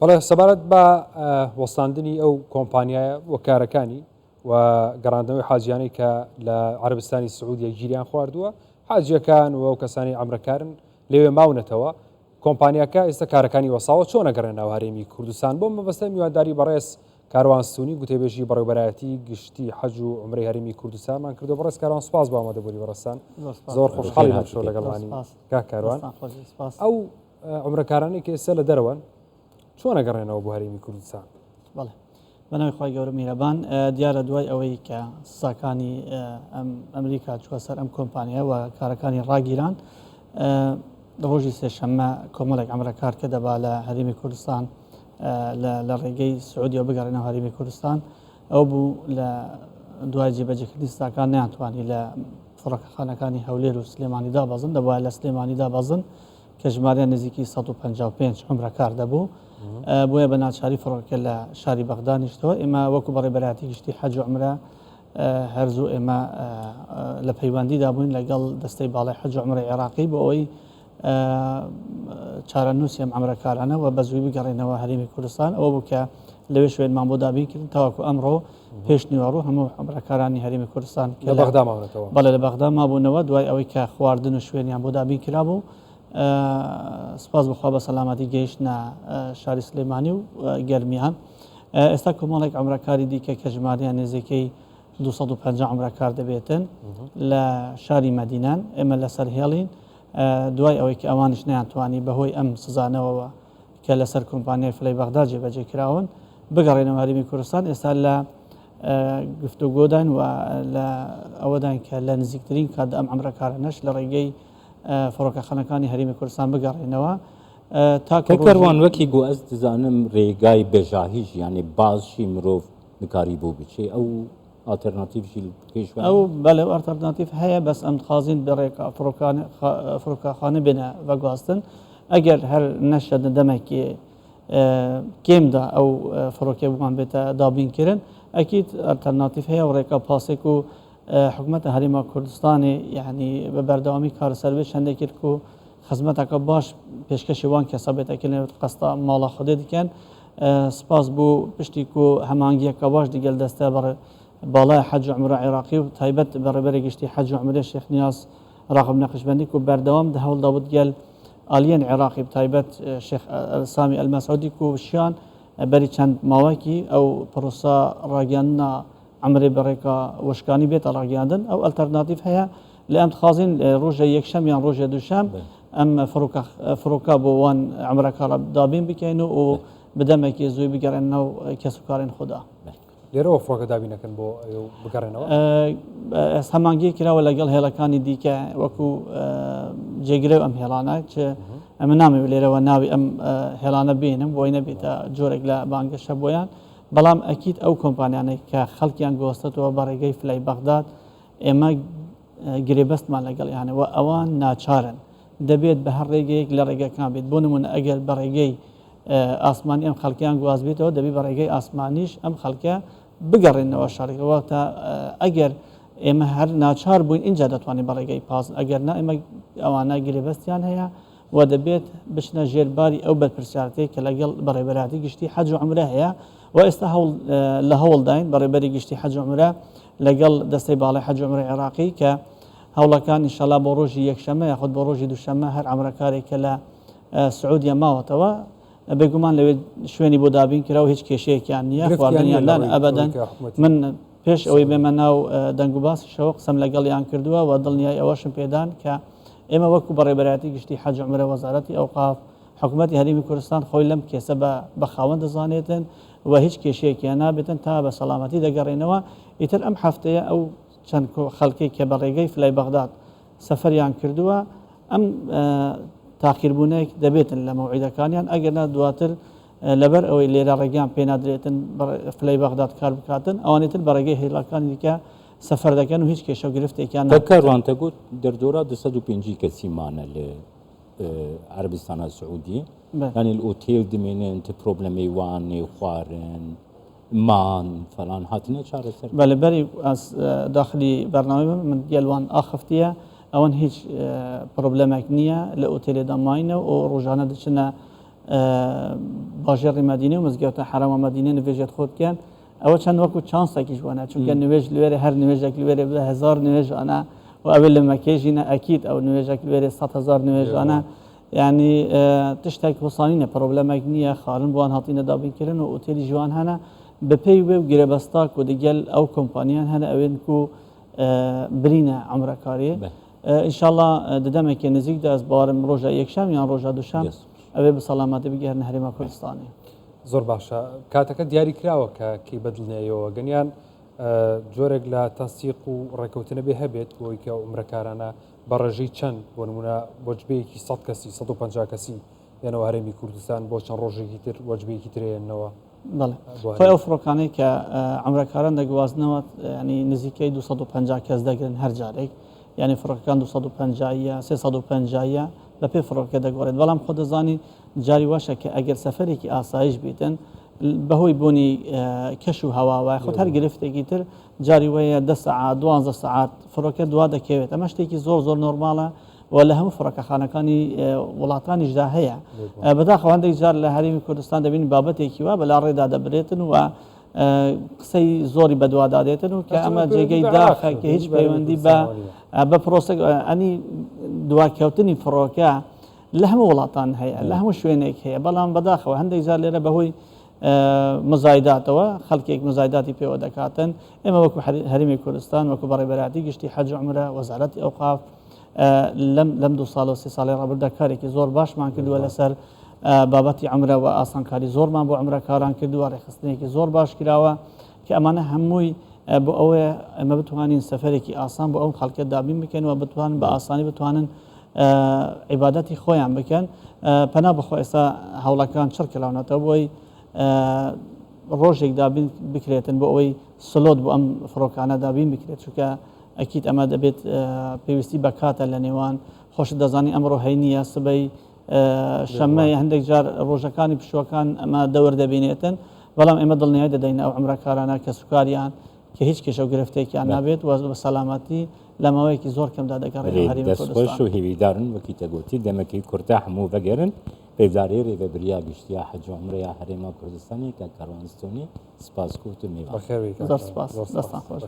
بەڵێ سەبارەت بە وەستاندنی ئەو کۆمپانیایە وەکارەکانی و گەڕاندنەوەی حاجیانەی کە لە عەربستانی سعودیە گیریان خواردووە، حاجیەکان و ئەو کەسانی عەمرەکارن لەوێ ماونەتەوە. کۆمپانیاکە ئێستا کارەکانی وەساوە چۆن ئەگەڕێنەوە هەرێمی کوردستان بۆ مەبەستە میوانداری بەڕێز کاروانسوونی گوتێبێژی بەڕێوەبەرایەتی گشتی حەج و عومرەی هەرێمی کوردستانمان کردو. بەڕێز کاروان سوپاس بۆ ئامادەبووری بەڕێستان، زۆر خۆشحاڵی هاتشۆ لەگەڵمانی کاروان. ئەو عومرەکارانی کە ئێستا لە دەرەوەن چۆن ئەگەڕێنەوە بۆ هەرێمی کوردستان؟ بەڵێ بەناوی خی گەورە میهرەبان، دیارە دوای ئەوەی کە ساکانی ئەمریکا چوە سەر ئەم کۆمپانیە و کارەکانی ڕاگیران، ڕۆژی سێشەممە کۆمەڵێک عەمرەکار کە دەبا لە هەرێمی کوردستان لە ڕێگەی سعودیە بگەڕێنەوە هەرێمی کوردستان، ئەو بوو لە دوای جێبەجێکردنی ساکان نەیانتوانی لە فڕۆکەخانەکانی هەولێر و سلێمانی دابەزن، دەبوایە لە سلێمانی دابەزن کە ژمارەیان نزیکی 155 عومرەکار دەبوو. بۆیە بە ناچاری فڕۆکە لە شاری بەغدا نیشتەوە. ئێمە وەکو بەڕێبەرایەتی گشتی حەج و عومرە هەرزوو ئێمە لە پەیوەندیدا بووین لەگەڵ دەستەی باڵای حەج و عومرەی عێراقی بۆ ئەوەی چارەنووسی ئەم عومرەکارانە و بە زووی بگەڕێنەوە هەرێمی کوردستان. ئەوە بوو کە لەوێ شوێنمان بۆ دابینکردن تاوەکو ئەمڕۆ پێش نیوەڕوو هەموو عومرەکارانی هەرێمی کوردستان لە بەغدا ماونەتەوە. بەڵێ لە بەغدا مابوونەوە دوای ئەوەی کە خواردن و شوێنیان بۆ دابین کرابوو. سپاس بخوا بە سەلامەتی گەیشتە شاری سلێمانی و گەرمیان. ئێستا کۆمەڵێک عومرەکاری دیکە کە ژمارەیان نزیکەی 250 عومرەکار دەبێتن لە شاری مەدینان. ئێمە لەسەر هێڵین دوای ئەوەی کە ئەوانش نەیانتوانی بەهۆی ئەم سزانەوەوە کە لەسەر کۆمپانیای فلەی بەغدا جێبەجێ کراون بگەڕێنەوە هەرێمی کوردستان. ئێستا لە گفتوگۆدان و لە ئەوەدان کە لە نزیکترین کات ئەم عومرەکارانەش لە ڕێگەی فڕۆکەخانەکانی هەرێمی کوردستان بگەڕێنەوە. کەروان وەکی گو ئەس دەزانم ڕێگای بێژاهیش یعنی بازشی مرۆڤ بکاری بۆ بچێ ئەو ئالتەرناتیڤشی پێشوە ئەو بەڵێ ئالتەرناتیڤ هەیە، بەس ئەم دخوازین بەڕێکا فڕۆکەخانە بێنە بەگواستن. ئەگەر هەر نەشە دەمێکی کێمدا ئەو فڕۆکێ بمان بێتە دابینکردن، ئەکیید ئالتەرناتیڤ هەیە و ڕێکا پاسێک و حکوومەتە هەرێما کوردستانی یعنی بە بەردەوامی کارەسەروێ شەندێک کرد و خزمەتەکە باش پێشکەشی وان کەسە بێتەکەنێت قەستا ماڵە خودێ دیکەن. سپاس بوو پشتی و هەمانگیەکە باش دیگەل دەستە باڵای حەج و عومرە عێراقی و تایبەت بەڕێبەری گشتی حەج و عومرە شێخ نیاز ڕاغب نەقشبەندی و بەردەوام هەوڵدا بوو گەل ئالیەن عێراقی تایبەت شێخ سامی ئەلمەسعودی و شیان بەری چەند ماوەکی ئەو پرۆسا ڕاگەاندنا عمرێ بەڕێکە وشکانی بێتە ڕاگەاندن. ئەو ئەلتەرناتیڤ هەیە لە ئەم دخوازین ڕۆژە یەکشەم یان ڕۆژە دووشەم ئەم فڕۆکە بۆ وان عومرەکارە دابین بکەین و بدەمێکی زووی بگەڕێنەوە کەسوکارین خوددا. لێرەوە فڕۆکە دابینەکەن بۆ بگەڕێنەوە هەمانگی کراوە لەگەڵ هێڵەکانی دیکە وەکو جێگرە ئەم هێڵانە چ ئەمە نامەوێت لێرەوە ناوی ئەم هێڵانە بینم بۆی نەبێتە جۆرێک لە بانگەشە بۆیان. بەڵام ئەکیید ئەو کۆمپانیانەی کە خەڵکیان گۆستێتەوە بە ڕێگەی فلەی بەغداد ئێمە گرێبەستمان لەگەڵ یانەوە ئەوان ناچارن دەبێت بە هەر ڕێگەیەک لە ڕێگەکان بێت. بۆ نمونە ئەگەر بە ڕێگەی ئاسمانی ئەم خەڵکیان گواز بێتەوە دەبێت بە ڕێگەی ئاسمانیش ئەم خەڵکە بگەڕێنەوە شارێکەوە تا ئەگەر ئێمە هەر ناچار بووین اینجا دەتوانین بە ڕێگەی پازن، ئەگەر نا ئێمە ئەوانە گرێبەستیان هەیە و دەبێت بچنە ژێرباری ئەو بەرپرسیارەتەیە کە لەگەڵ بەڕێبەراتی گشتی حەج و عومرە هەیە و ئێستا لە هەوڵداین بەڕێبەری گشتی حەج و عومرە لەگەڵ دەستەی باڵای حەج و عومرەی عێراقی کە هەوڵەکان ئینشاڵڵا بۆ ڕۆژی یەکشەمە یاخود بۆ ڕۆژی دووشەمە هەر عومرەکارێک کە لە سعودیە ماوەتەوە بێگومان لەوێ شوێنی بۆ دابین کرا و هیچ کێشەیەکیان نییە خواردنیان ئەبەدەن. من پێش ئەوەی بێمە ناو دەنگ و باسیشەوە قسەم لەگەڵیان کردووە و دڵنیای ئەوەشم پێدان کە ئێمە وەکو بەڕێبەرایەتی گشتی حەج و عومرە وەزارەتی ئەوقاف حکوومەتی هەرێمی کوردستان خۆی لەم کێسە بە خاوەن دەزانێتن و هیچ کێشەیەکیان نابێتن تا بە سەلامەتی دەگەڕێنەوە. ئیتر ئەم هەفتەیە ئەو چەند خەڵکی کە بە ڕێگەی فلای بەغداد سەفەریان کردووە ئەم تاقیربوونێک دەبێتن لە مەوعیدەکانیان ئەگەرنا دواتر لەبەر ئەوەی لێرە ڕێگەیان پێ نادرێتن فلای بەغداد کار بکاتن ئەوانێتر بە ڕێگەی هێڵەکانی دیکە سەفەر دەکەن و هیچ کێشە و گرفتێکیان کەروانتە گوت دەردۆرا 205 کەسیمانە لە عربستانە سعودی ینی ئۆتێل دمێنن ت پرۆبلەمەی وانێ خوارن مان فلان هاتنە چارەسەر بەلەبەری داخلی بەرنامەی من گەلوان ئاخفتیە ئەوەن هیچ پرۆبلەمێک نییە لە ئۆتێلێدا ماینە و ڕۆژانە دەچنە باژێڕی مەدینە و مزگەوتە حرەمە مەدینە نوێژێت خۆت کەن ئەوە چەند وەکو چانسێکی جوانە چونکە نوێژ لێرە هەر نوێژێک لێرە بە هزار نوێژانە و ئەوێ لە مەکێژینە ئەکیید ئەو نوێژێک لێرە 100,000 نوێژانە یعنی تشتێک وسانینە پرۆبلەمێک نییە خارن بوان هاتیینە دابینکردن و ئوتێلی جوان هەنە بەپێی وێ و گرێبەستاک و دەگەل ئەو کۆمپانیان هەنە ئەوێن و برینە عمرەکاری ئینشاءالله دەدەمێکی نزیک دەست باوەڕم ڕۆژە یەکشەم یان ڕۆژە دووشەم ئەوێ بە سەڵامەتی بگەێنە هەرێما کوردستانی. زۆر باشە کاتەکە دیاری کراوە کە کەی بەدڵنیایەوە گەنیان جۆرێک لە تەسیق و ڕێکەوتنە بێ هەبێت بۆی کە عمرەکارانە بە ڕێژەی چەند بۆ نمونە وەجبەیەکی 100 کەسی 150 کەسی یانەوە هەرێمی کوردستان بۆ چەند ڕۆژێکی تر وەجبەیەکی ترێنەوە. خۆی ئەو فڕۆکانەی کە عمرەکاران دەگوازنەوە ینی نزیکەی 250 کەس دەگرن هەر جارێک یعنی فڕۆکەکان 250 350 لە پێی فڕۆکە دەگۆڕێت بەڵام خۆ دەزانی جاری واشە کە ئەگەر سەفەرێکی ئاسایش بیتن بەهۆی بوونی کەش و هەواوای خۆت هەر گرفتێکی تر جاری وەیە 10 ساعات 12 ساعات فڕۆکە دوا دەکەوێت ئەمە شتێکی زۆر زۆر نۆرماڵە و لە هەموو فڕۆکەخانەکانی وڵاتانیشدا هەیە بەداخەوەندێک جار لە هەرێمی کوردستان دەبین بابەتێکی وا بەلا ڕێدا دەبرێتن و قسەی زۆری بەدوادادێتن و کە ئەمە جێگەی داخە کە هیچ پەیوەندی بە پرۆسە ئەنی دواکەوتنی فڕۆکە لە هەموو وڵاتان هەیە لە هەموو شوێنێک هەیە بەڵام بەداخەوە هەندێک جار لێرە بەهۆی مزایداتەوە خەڵکێک مزایداتی پێوە دەکاتن ئێمە وەکو هەرێمی کوردستان وەکو بەڕێبەراتی گشتی حەج و عومرە وەزارەتی ئەوقاف لەم 2 ساڵ و 3 ساڵی ڕابردە کارێکی زۆر باشمان کردووە لەسەر بابەتی عمرە و ئاسانکاری زۆرمان بۆ عمرەکاران کردووە ڕێخستنێکی زۆر باش کراوە کە ئەمانە هەمووی بۆ ئەوەیە ئەمە بتوانین سەفەرێکی ئاسان بۆ ئەو خەڵکە دابین بکەن و بتوانن بە ئاسانی بتوانن عیبادەتی خۆیان بکەن پەنا بخۆ ئێستا هەوڵەکان چڕ کراونەتەوە بۆی ڕۆژێک دابین بکرێتن بۆ ئەوەی سلۆت بۆ ئەم فڕۆکانە دابین بکرێت چونکە ئەکیید ئەمە دەبێت پێویستی بە کاتە لە نێوان خۆش دەزانی ئەمڕۆ هەی نییە سبەی شەممە هەندێک جار ڕۆژەکانی پشوەکان ئەمە دەور دەبینێتن بەڵام ئێمە دڵنیای دەدەین ئەو عمرەکارانە کە سوکاریان کە هیچ کێشە و گرفتێکیان نابێت و بە سەلامەتی لە ماوەیەکی زۆر کەمدا دەگەڕێت هەرێمی کوردستان. دەستخۆش و هیویدارن وەکی تەگوتی دەمەکەی کورتا هەموو بەگەرن پێداری ڕێبەبریا گشتیا حەج و عومرە یا هەرێما کوردستانی کە کاروانستۆنی سپاسکەوت و میوان. زۆر سپاس دەستان خۆش.